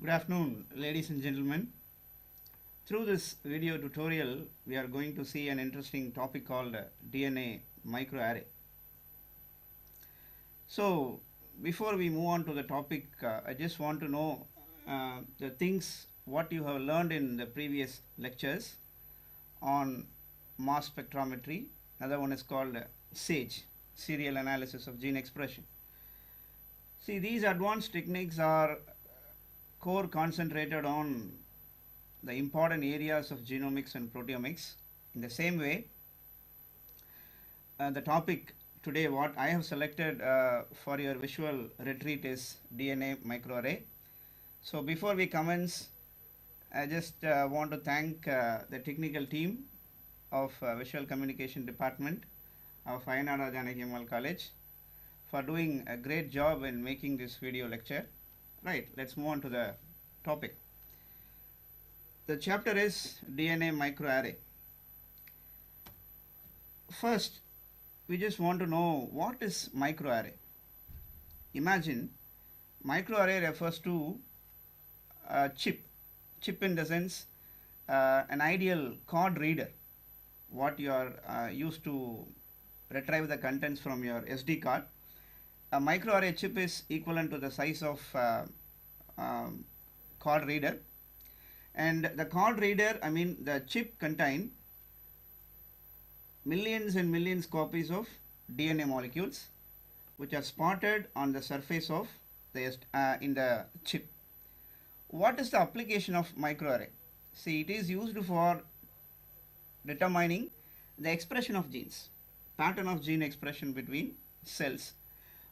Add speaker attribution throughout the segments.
Speaker 1: Good afternoon, ladies and gentlemen. Through this video tutorial, we are going to see an interesting topic called DNA microarray. So, before we move on to the topic, I just want to know the things what you have learned in the previous lectures on mass spectrometry. Another one is called SAGE, serial analysis of gene expression. See, these advanced techniques are core concentrated on the important areas of genomics and proteomics. In the same way, the topic today what I have selected for your visual retreat is DNA microarray. So before we commence, I just want to thank the technical team of Visual Communication Department of Ayya Janaki Ammal College for doing a great job in making this video lecture. Right, let's move on to the topic. The chapter is DNA microarray. First, we just want to know what is microarray. Imagine microarray refers to a chip in the sense an ideal card reader, what you are used to retrieve the contents from your SD card. A microarray chip is equivalent to the size of card reader, and the card reader, the chip contain millions and millions copies of DNA molecules which are spotted on the surface of the in the chip. What is the application of microarray? See, it is used for determining the expression of genes, pattern of gene expression between cells,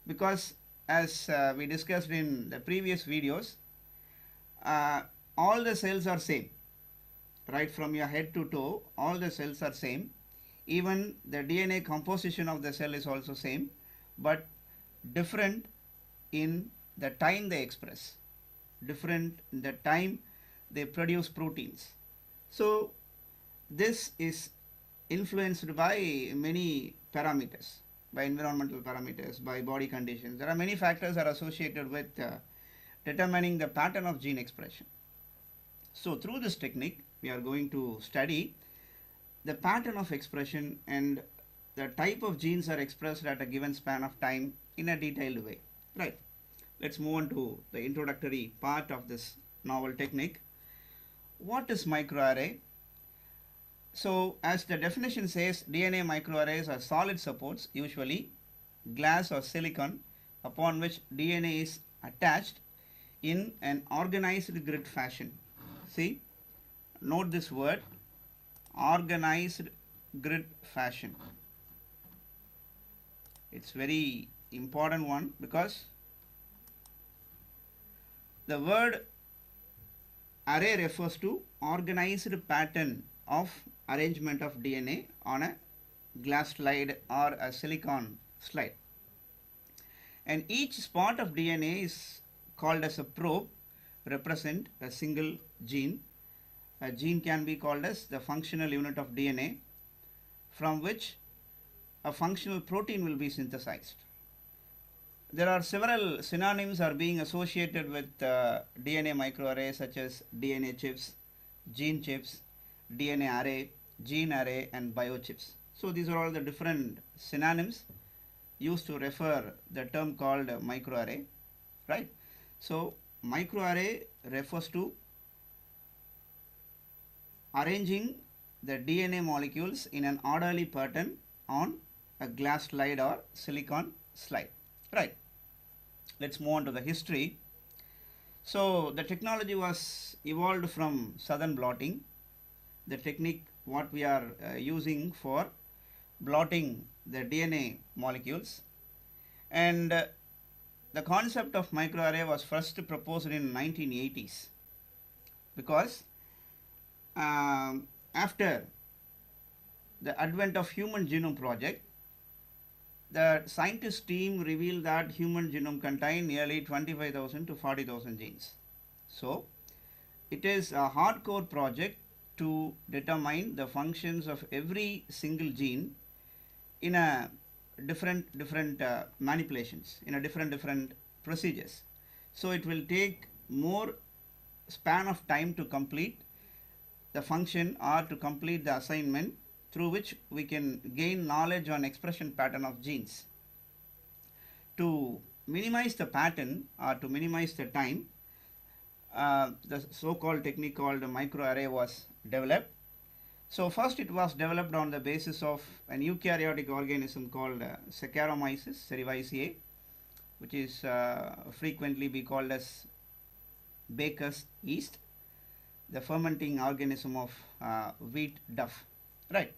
Speaker 1: because as we discussed in the previous videos, all the cells are same, right from your head to toe, all the cells are same. Even the DNA composition of the cell is also same, but different in the time they express, different in the time they produce proteins. So this is influenced by many parameters, by environmental parameters, by body conditions. There are many factors that are associated with determining the pattern of gene expression. So through this technique, we are going to study the pattern of expression and the type of genes are expressed at a given span of time in a detailed way. Right. Let's move on to the introductory part of this novel technique. What is microarray? So as the definition says, DNA microarrays are solid supports, usually glass or silicon, upon which DNA is attached in an organized grid fashion. See, note this word, organized grid fashion. It's very important one because the word array refers to organized pattern of arrangement of DNA on a glass slide or a silicon slide. And each spot of DNA is called as a probe, represent a single gene. A gene can be called as the functional unit of DNA from which a functional protein will be synthesized. There are several synonyms are being associated with DNA microarray, such as DNA chips, gene chips, DNA array, gene array, and biochips. So these are all the different synonyms used to refer the term called microarray, right? So microarray refers to arranging the DNA molecules in an orderly pattern on a glass slide or silicon slide, right? Let's move on to the history. So the technology was evolved from southern blotting, the technique what we are using for blotting the DNA molecules, and the concept of microarray was first proposed in 1980s because after the advent of Human Genome Project, the scientist team revealed that human genome contains nearly 25,000 to 40,000 genes. So it is a hardcore project to determine the functions of every single gene in a different manipulations, in a different procedures. So it will take more span of time to complete the function or to complete the assignment through which we can gain knowledge on expression pattern of genes. To minimize the pattern or to minimize the time, the so-called technique called microarray was developed. So first it was developed on the basis of an eukaryotic organism called Saccharomyces cerevisiae, which is frequently be called as baker's yeast, the fermenting organism of wheat duff, right?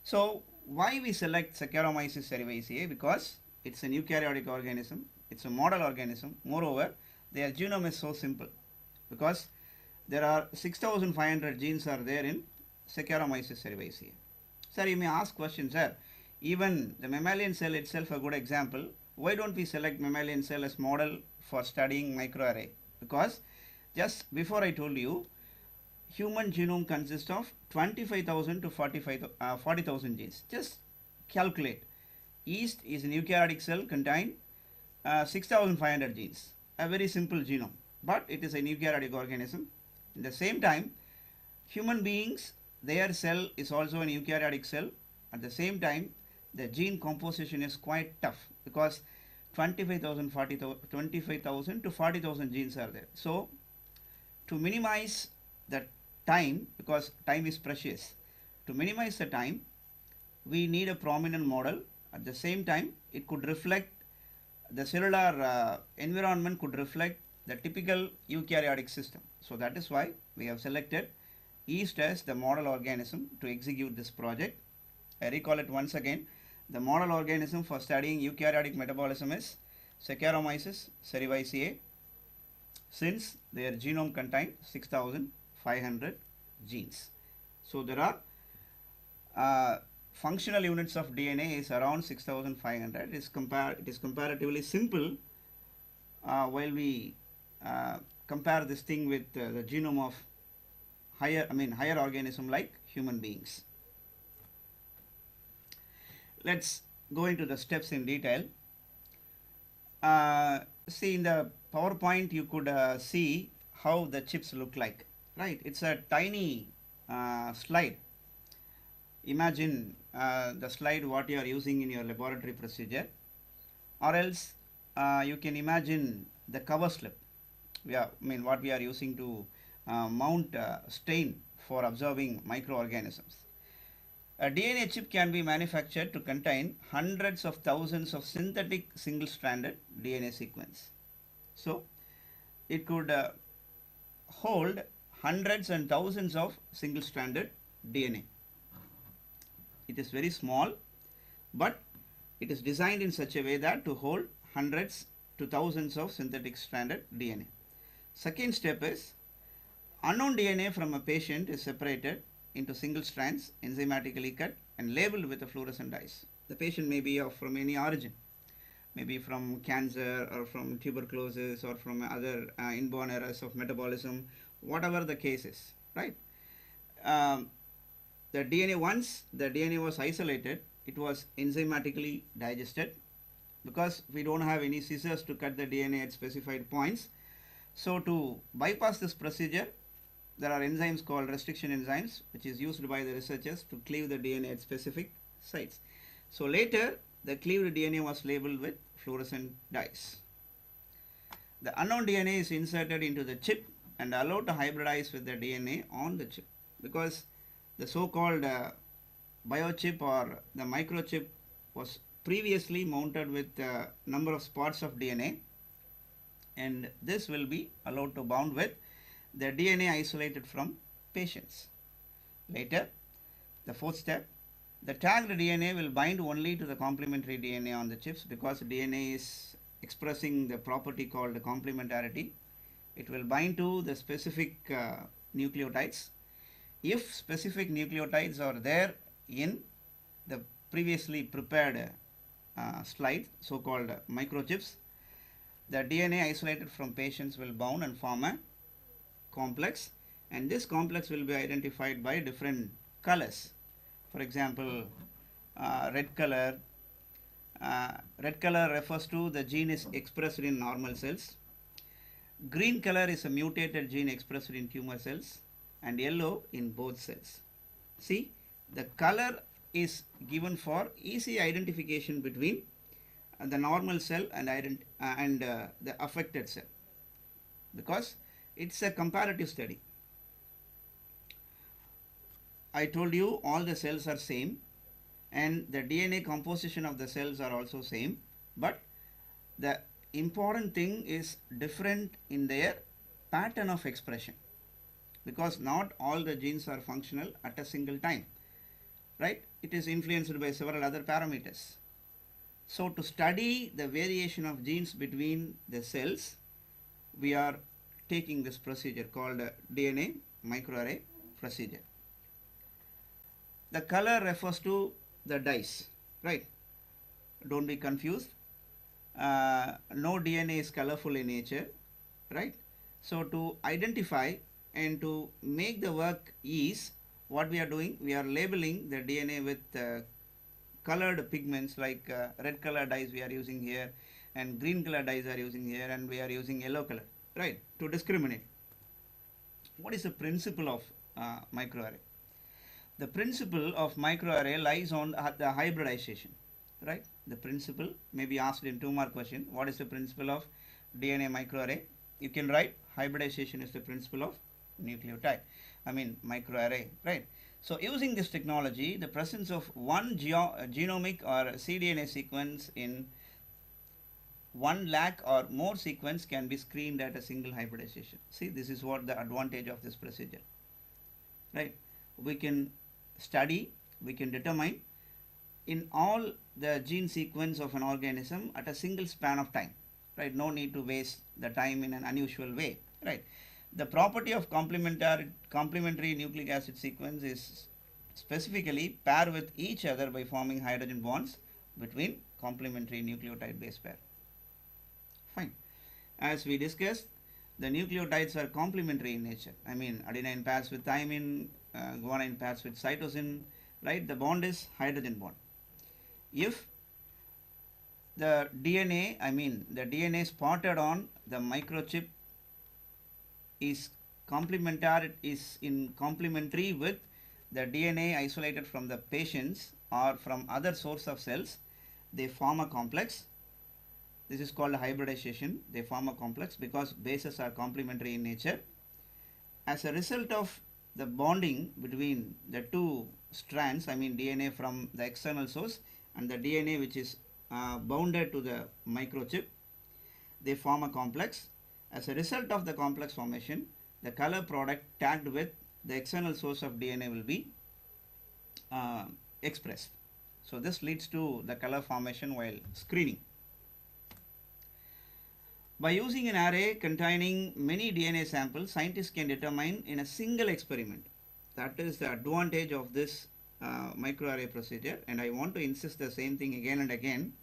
Speaker 1: So why we select Saccharomyces cerevisiae? Because it's an eukaryotic organism, it's a model organism. Moreover, their genome is so simple because there are 6,500 genes are there in Saccharomyces cerevisiae. Sir, you may ask questions, sir. Even the mammalian cell itself a good example. Why don't we select mammalian cell as model for studying microarray? Because just before I told you, human genome consists of 25,000 to 40,000 genes. Just calculate. Yeast is an eukaryotic cell contain 6,500 genes. A very simple genome, but it is an eukaryotic organism. In the same time, human beings, their cell is also an eukaryotic cell. At the same time, the gene composition is quite tough because 25,000 to 40,000 genes are there. So to minimize the time, because time is precious, to minimize the time, we need a prominent model. At the same time, it could reflect the cellular environment, could reflect the typical eukaryotic system. So that is why we have selected yeast as the model organism to execute this project. I recall it once again. The model organism for studying eukaryotic metabolism is Saccharomyces cerevisiae, since their genome contains 6,500 genes. So there are functional units of DNA is around 6,500. It is comparatively simple while we compare this thing with the genome of higher organism like human beings. Let's go into the steps in detail. See, in the PowerPoint you could see how the chips look like, right? It's a tiny slide. Imagine the slide what you are using in your laboratory procedure, or else you can imagine the cover slip. What we are using to mount stain for observing microorganisms. A DNA chip can be manufactured to contain hundreds of thousands of synthetic single-stranded DNA sequence. So it could hold hundreds and thousands of single-stranded DNA. It is very small, but it is designed in such a way that to hold hundreds to thousands of synthetic stranded DNA. Second step is unknown DNA from a patient is separated into single strands, enzymatically cut and labeled with a fluorescent dyes. The patient may be from any origin, maybe from cancer or from tuberculosis or from other inborn errors of metabolism, whatever the case is, right? The DNA, once the DNA was isolated, it was enzymatically digested because we don't have any scissors to cut the DNA at specified points. So to bypass this procedure, there are enzymes called restriction enzymes, which is used by the researchers to cleave the DNA at specific sites. So later, the cleaved DNA was labeled with fluorescent dyes. The unknown DNA is inserted into the chip and allowed to hybridize with the DNA on the chip, because the so-called biochip or the microchip was previously mounted with a number of spots of DNA, and this will be allowed to bound with the DNA isolated from patients. Later, the fourth step, the tagged DNA will bind only to the complementary DNA on the chips, because DNA is expressing the property called complementarity. It will bind to the specific nucleotides. If specific nucleotides are there in the previously prepared slide, so-called microchips, the DNA isolated from patients will bound and form a complex, and this complex will be identified by different colors. For example, red color. Red color refers to the gene is expressed in normal cells. Green color is a mutated gene expressed in tumor cells and yellow in both cells. See, the color is given for easy identification between the normal cell and the affected cell, because it's a comparative study. I told you all the cells are same and the DNA composition of the cells are also same, but the important thing is different in their pattern of expression, because not all the genes are functional at a single time, right? It is influenced by several other parameters. So to study the variation of genes between the cells, we are taking this procedure called DNA microarray procedure. The color refers to the dyes, right? Don't be confused. No DNA is colorful in nature, right? So to identify and to make the work ease, what we are doing, we are labeling the DNA with colored pigments, like red color dyes we are using here, and green color dyes are using here, and we are using yellow color, right, to discriminate. What is the principle of microarray? The principle of microarray lies on the hybridization, right? The principle may be asked in 2 mark question. What is the principle of DNA microarray? You can write hybridization is the principle of nucleotide. Microarray, right? So using this technology, the presence of one genomic or cDNA sequence in 1 lakh or more sequence can be screened at a single hybridization. See, this is what the advantage of this procedure, right? We can study, we can determine in all the gene sequence of an organism at a single span of time, right? No need to waste the time in an unusual way, right? The property of complementary nucleic acid sequence is specifically pair with each other by forming hydrogen bonds between complementary nucleotide base pair. Fine. As we discussed, the nucleotides are complementary in nature. Adenine pairs with thymine, guanine pairs with cytosine, right? The bond is hydrogen bond. If the DNA spotted on the microchip is complementary with the DNA isolated from the patients or from other source of cells, they form a complex. This is called hybridization. They form a complex because bases are complementary in nature. As a result of the bonding between the two strands, DNA from the external source and the DNA which is bounded to the microchip, they form a complex. As a result of the complex formation, the color product tagged with the external source of DNA will be expressed. So this leads to the color formation while screening. By using an array containing many DNA samples, scientists can determine in a single experiment. That is the advantage of this microarray procedure, and I want to insist the same thing again and again.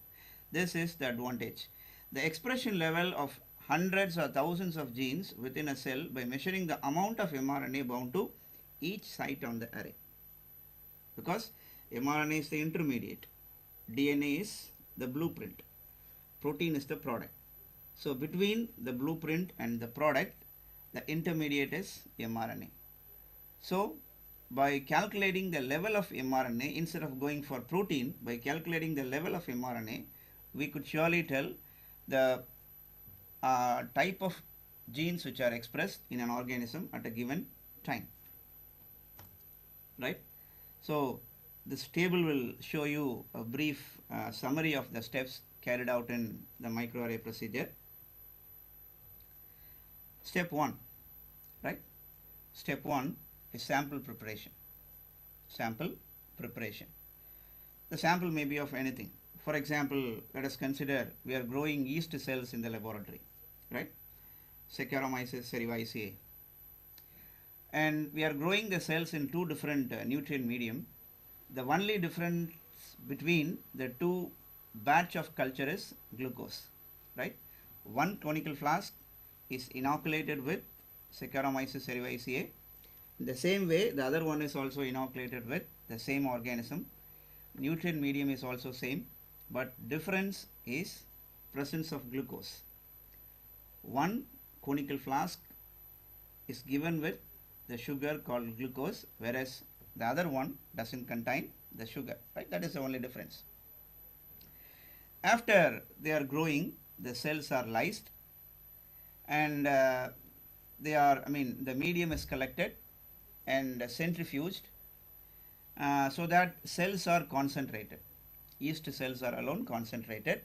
Speaker 1: This is the advantage. The expression level of hundreds or thousands of genes within a cell by measuring the amount of mRNA bound to each site on the array. Because mRNA is the intermediate, DNA is the blueprint, protein is the product. So between the blueprint and the product, the intermediate is mRNA. So by calculating the level of mRNA, instead of going for protein, by calculating the level of mRNA, we could surely tell the type of genes which are expressed in an organism at a given time, right? So this table will show you a brief summary of the steps carried out in the microarray procedure. Step 1, right? Step 1 is sample preparation. Sample preparation. The sample may be of anything. For example, let us consider we are growing yeast cells in the laboratory, right? Saccharomyces cerevisiae. And we are growing the cells in 2 different nutrient medium. The only difference between the 2 batch of culture is glucose, right? One conical flask is inoculated with Saccharomyces cerevisiae. In the same way, the other one is also inoculated with the same organism. Nutrient medium is also same, but difference is presence of glucose. One conical flask is given with the sugar called glucose, whereas the other one doesn't contain the sugar, right? That is the only difference. After they are growing, the cells are lysed, and the medium is collected and centrifuged, so that cells are concentrated. Yeast cells are alone concentrated.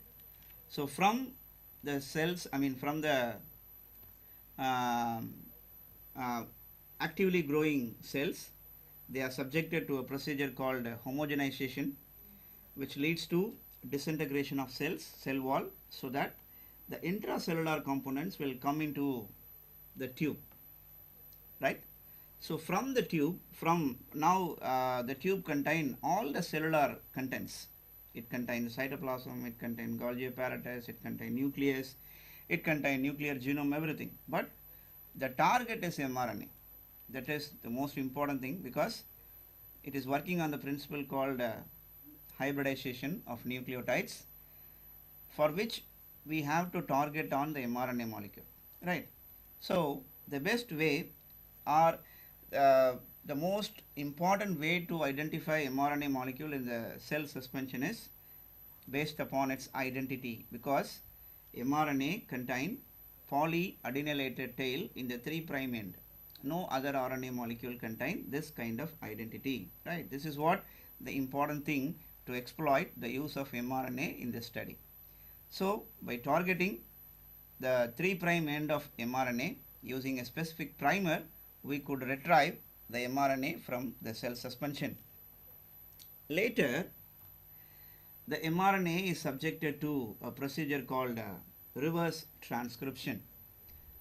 Speaker 1: So from the cells, from the actively growing cells, they are subjected to a procedure called homogenization, which leads to disintegration of cell wall, so that the intracellular components will come into the tube, right? So from the tube, the tube contains all the cellular contents. It contains cytoplasm, it contains Golgi apparatus, it contains nucleus, it contains nuclear genome, everything. But the target is mRNA. That is the most important thing, because it is working on the principle called hybridization of nucleotides, for which we have to target on the mRNA molecule, right? So the best way, or the most important way to identify mRNA molecule in the cell suspension is based upon its identity, because mRNA contain polyadenylated tail in the 3' end. No other RNA molecule contain this kind of identity, right? This is what the important thing to exploit the use of mRNA in this study. So by targeting the 3' end of mRNA using a specific primer, we could retrieve the mRNA from the cell suspension. Later, the mRNA is subjected to a procedure called reverse transcription,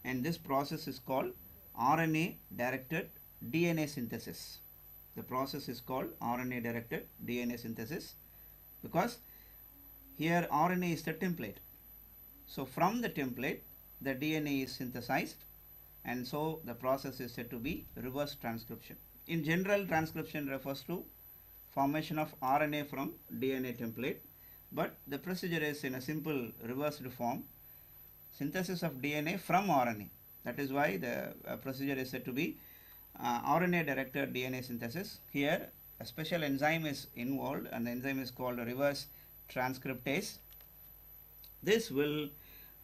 Speaker 1: and this process is called RNA Directed DNA Synthesis. The process is called RNA Directed DNA Synthesis because here RNA is the template. So from the template, the DNA is synthesized, and so the process is said to be reverse transcription. In general, transcription refers to formation of RNA from DNA template, but the procedure is in a simple reversed form, synthesis of DNA from RNA. That is why the procedure is said to be RNA directed DNA synthesis. Here a special enzyme is involved, and the enzyme is called reverse transcriptase. This will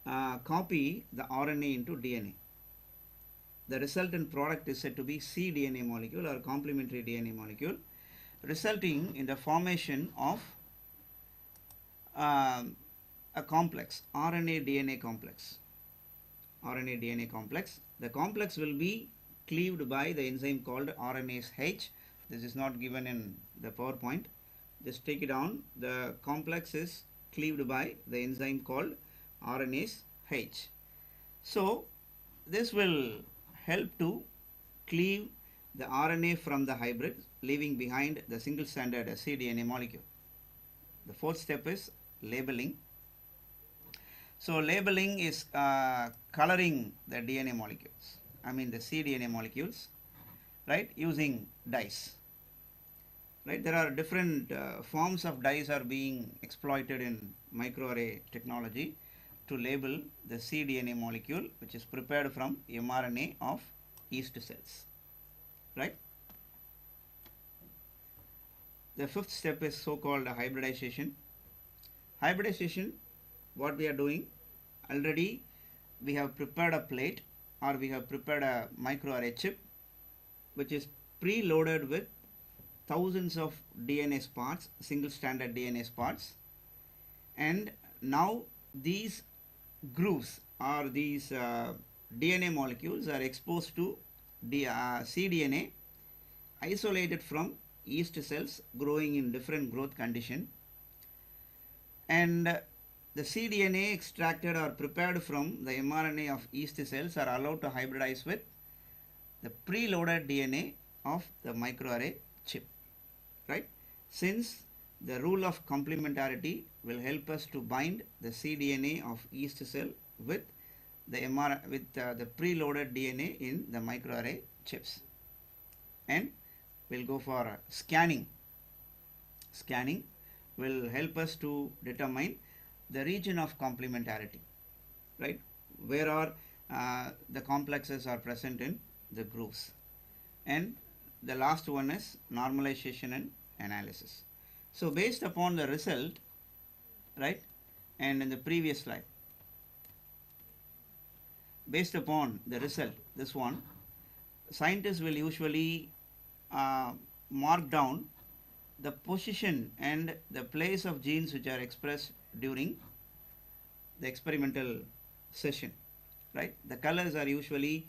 Speaker 1: copy the RNA into DNA. The resultant product is said to be cDNA molecule or complementary DNA molecule, resulting in the formation of a complex, RNA DNA complex. RNA DNA complex. The complex will be cleaved by the enzyme called RNase H. This is not given in the PowerPoint. Just take it down. The complex is cleaved by the enzyme called RNase H. So this will help to cleave the RNA from the hybrid, leaving behind the single stranded cDNA molecule. The fourth step is labeling. So labeling is coloring the DNA molecules, the cDNA molecules, right, using dyes. Right, there are different forms of dyes are being exploited in microarray technology to label the cDNA molecule, which is prepared from mRNA of yeast cells, right? The fifth step is so-called hybridization. Hybridization, what we are doing, already we have prepared a plate, or we have prepared a microarray chip, which is preloaded with thousands of DNA spots, single stranded DNA spots, and now these grooves or these DNA molecules are exposed to cDNA isolated from yeast cells growing in different growth condition, and the cDNA extracted or prepared from the mRNA of yeast cells are allowed to hybridize with the preloaded DNA of the microarray chip, right? Since the rule of complementarity will help us to bind the cDNA of yeast cell with the the preloaded DNA in the microarray chips, and we'll go for scanning. Scanning will help us to determine the region of complementarity, right? Where are the complexes are present in the grooves. And the last one is normalization and analysis. So based upon the result, right, and in the previous slide, based upon the result, this one, scientists will usually mark down the position and the place of genes which are expressed during the experimental session, right? The colors are usually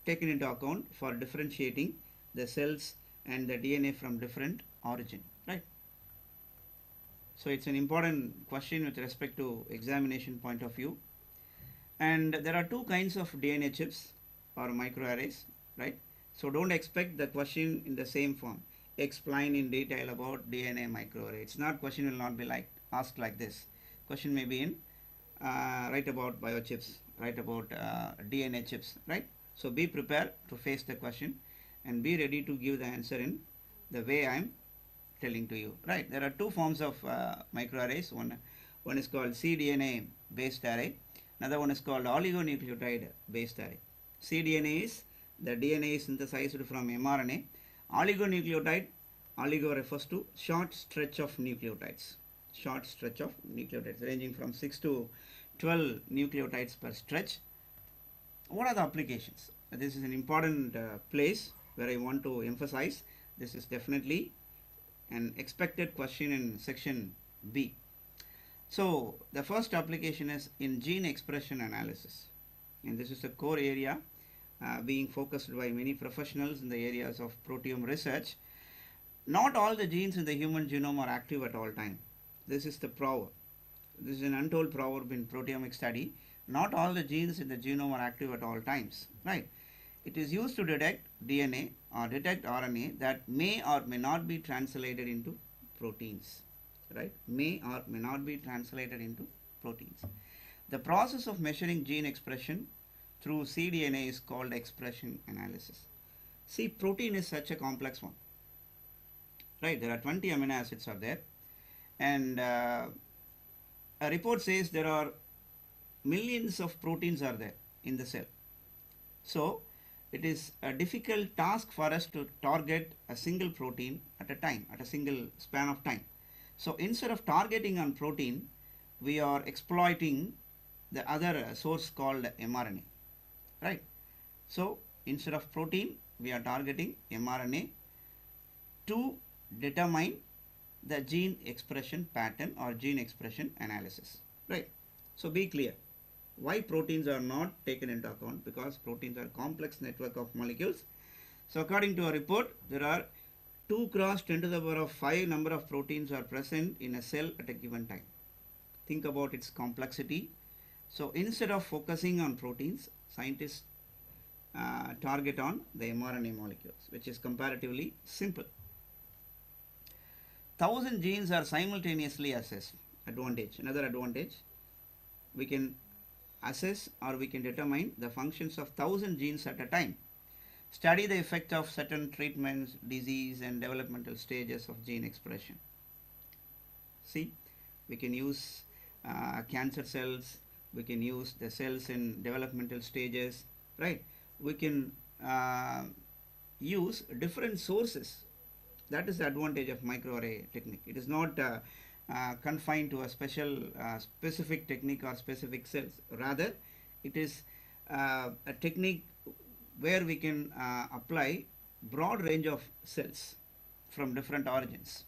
Speaker 1: taken into account for differentiating the cells and the DNA from different origin, right? So it's an important question with respect to examination point of view. And there are two kinds of DNA chips or microarrays, right? So don't expect the question in the same form. Explain in detail about DNA microarray. It's not, question will not be like asked like this. Question may be in write about biochips, write about DNA chips, right? So be prepared to face the question and be ready to give the answer in the way I am telling to you, right? There are two forms of microarrays. One is called cDNA based array. Another one is called oligonucleotide based array. cDNA is the DNA is synthesized from mRNA. Oligonucleotide, oligo refers to short stretch of nucleotides. Short stretch of nucleotides ranging from 6 to 12 nucleotides per stretch. What are the applications? This is an important place where I want to emphasize. This is definitely an expected question in section B. So the first application is in gene expression analysis, and this is a core area being focused by many professionals in the areas of proteome research. Not all the genes in the human genome are active at all time. This is the proverb. This is an untold proverb in proteomic study. Not all the genes in the genome are active at all times, right? It is used to detect DNA or detect RNA that may or may not be translated into proteins, right? May or may not be translated into proteins. The process of measuring gene expression through cDNA is called expression analysis. See, protein is such a complex one, right? There are 20 amino acids are there, and a report says there are millions of proteins are there in the cell. So it is a difficult task for us to target a single protein at a time, at a single span of time. So instead of targeting on protein, we are exploiting the other source called mRNA, right? So instead of protein, we are targeting mRNA to determine the gene expression pattern or gene expression analysis, right? So be clear. Why proteins are not taken into account? Because proteins are complex network of molecules. So according to a report, there are 2 cross 10 to the power of 5 number of proteins are present in a cell at a given time. Think about its complexity. So instead of focusing on proteins, scientists target on the mRNA molecules, which is comparatively simple. 1000 genes are simultaneously assessed. Advantage. Another advantage, we can assess or we can determine the functions of 1000 genes at a time. Study the effect of certain treatments, disease and developmental stages of gene expression. See, we can use cancer cells, we can use the cells in developmental stages, right? We can use different sources. That is the advantage of microarray technique. It is not confined to a specific technique or specific cells. Rather, it is a technique where we can apply broad range of cells from different origins.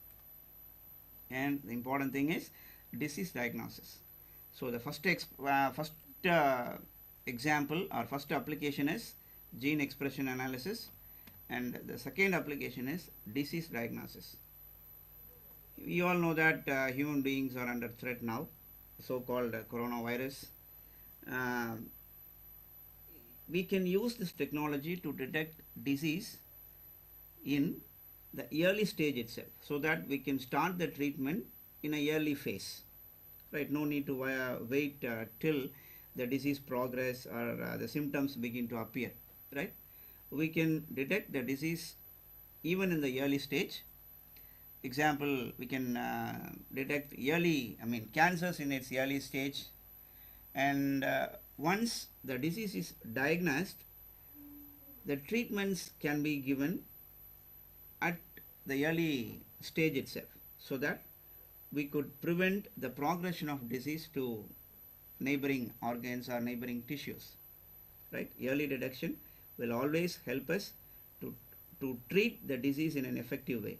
Speaker 1: And the important thing is disease diagnosis. So the first example or first application is gene expression analysis, and the second application is disease diagnosis. We all know that human beings are under threat now, so-called coronavirus. We can use this technology to detect disease in the early stage itself, so that we can start the treatment in a early phase, right? No need to wait till the disease progress or the symptoms begin to appear, right? We can detect the disease even in the early stage. Example, we can detect cancers in its early stage, and once the disease is diagnosed, the treatments can be given at the early stage itself, so that we could prevent the progression of disease to neighboring organs or neighboring tissues. Right? Early detection will always help us to treat the disease in an effective way.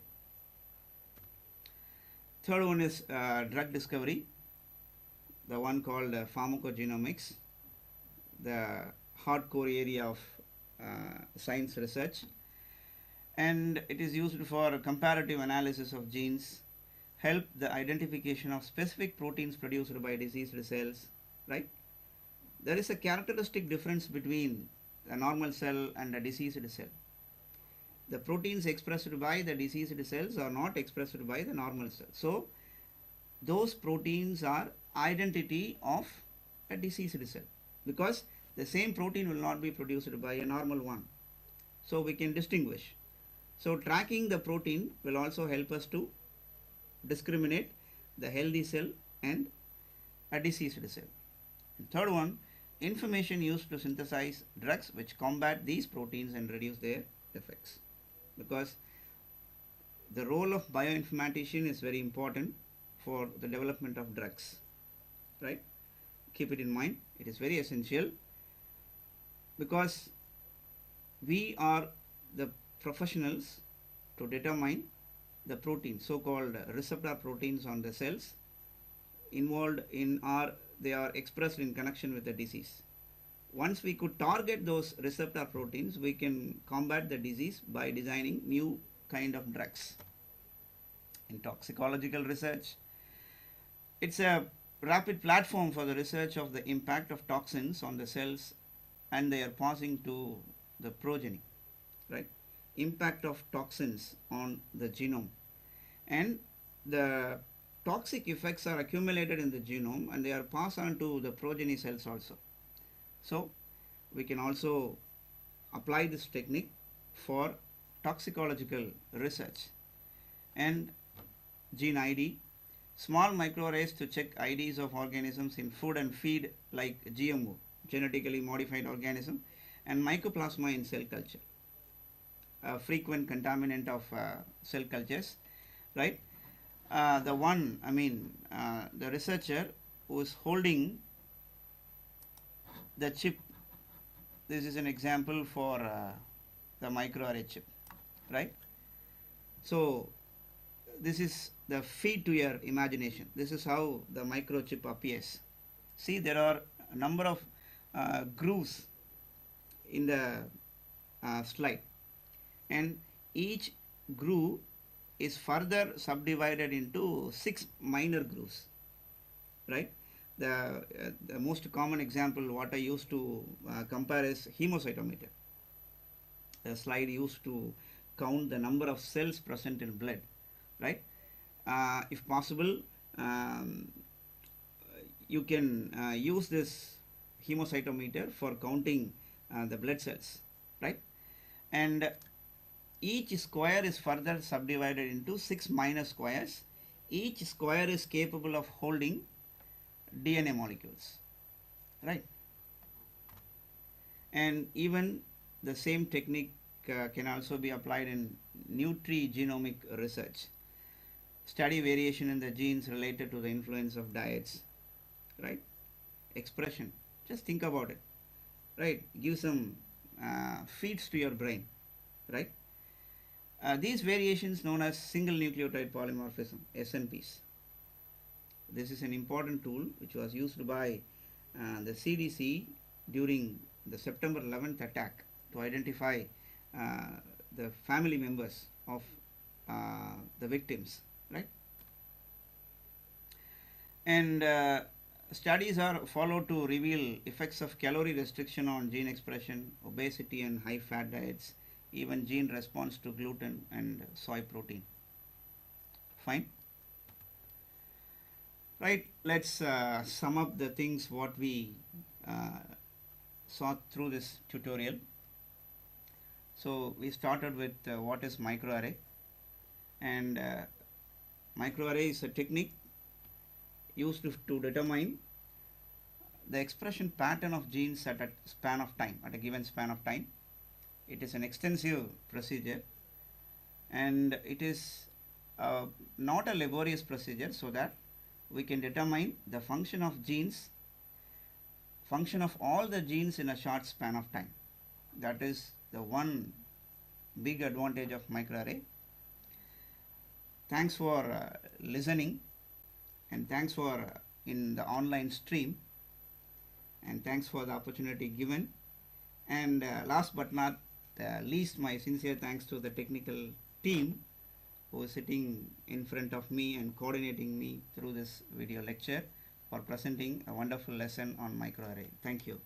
Speaker 1: Third one is drug discovery, the one called pharmacogenomics, the hardcore area of science research, and it is used for comparative analysis of genes, help the identification of specific proteins produced by diseased cells. Right? There is a characteristic difference between a normal cell and a diseased cell. The proteins expressed by the diseased cells are not expressed by the normal cell. So those proteins are identity of a diseased cell, because the same protein will not be produced by a normal one. So we can distinguish. So tracking the protein will also help us to discriminate the healthy cell and a diseased cell. And third one, information used to synthesize drugs which combat these proteins and reduce their effects. Because the role of bioinformatician is very important for the development of drugs. Right? Keep it in mind. It is very essential, because we are the professionals to determine the proteins, so-called receptor proteins on the cells involved in, or they are expressed in connection with the disease. Once we could target those receptor proteins, we can combat the disease by designing new kind of drugs. In toxicological research, it's a rapid platform for the research of the impact of toxins on the cells and their passing to the progeny. Right? Impact of toxins on the genome, and the toxic effects are accumulated in the genome and they are passed on to the progeny cells also. So we can also apply this technique for toxicological research. And gene ID, small microarrays to check IDs of organisms in food and feed, like GMO, genetically modified organism, and mycoplasma in cell culture, a frequent contaminant of cell cultures. Right? The researcher who is holding the chip, this is an example for the microarray chip. Right? So this is the feed to your imagination. This is how the microchip appears. See, there are a number of grooves in the slide, and each groove is further subdivided into 6 minor grooves. Right? The most common example what I used to compare is hemocytometer. The slide used to count the number of cells present in blood. Right? If possible, you can use this hemocytometer for counting the blood cells. Right? And each square is further subdivided into 6 minor squares. Each square is capable of holding DNA molecules. Right? And even the same technique can also be applied in Nutrigenomic Research. Study variation in the genes related to the influence of diets. Right? Expression. Just think about it. Right? Give some feeds to your brain. Right? These variations known as single nucleotide polymorphism, SNPs. This is an important tool which was used by the CDC during the September 11th attack to identify the family members of the victims. Right? And studies are followed to reveal effects of calorie restriction on gene expression, obesity and high fat diets, even gene response to gluten and soy protein. Fine. Right, let's sum up the things what we saw through this tutorial. So we started with what is microarray, and microarray is a technique used to determine the expression pattern of genes at a span of time, at a given span of time. It is an extensive procedure, and it is not a laborious procedure, so that we can determine the function of genes, function of all the genes in a short span of time. That is the one big advantage of microarray. Thanks for listening, and thanks for in the online stream, and thanks for the opportunity given. And last but not least, my sincere thanks to the technical team who is sitting in front of me and coordinating me through this video lecture for presenting a wonderful lesson on microarray. Thank you.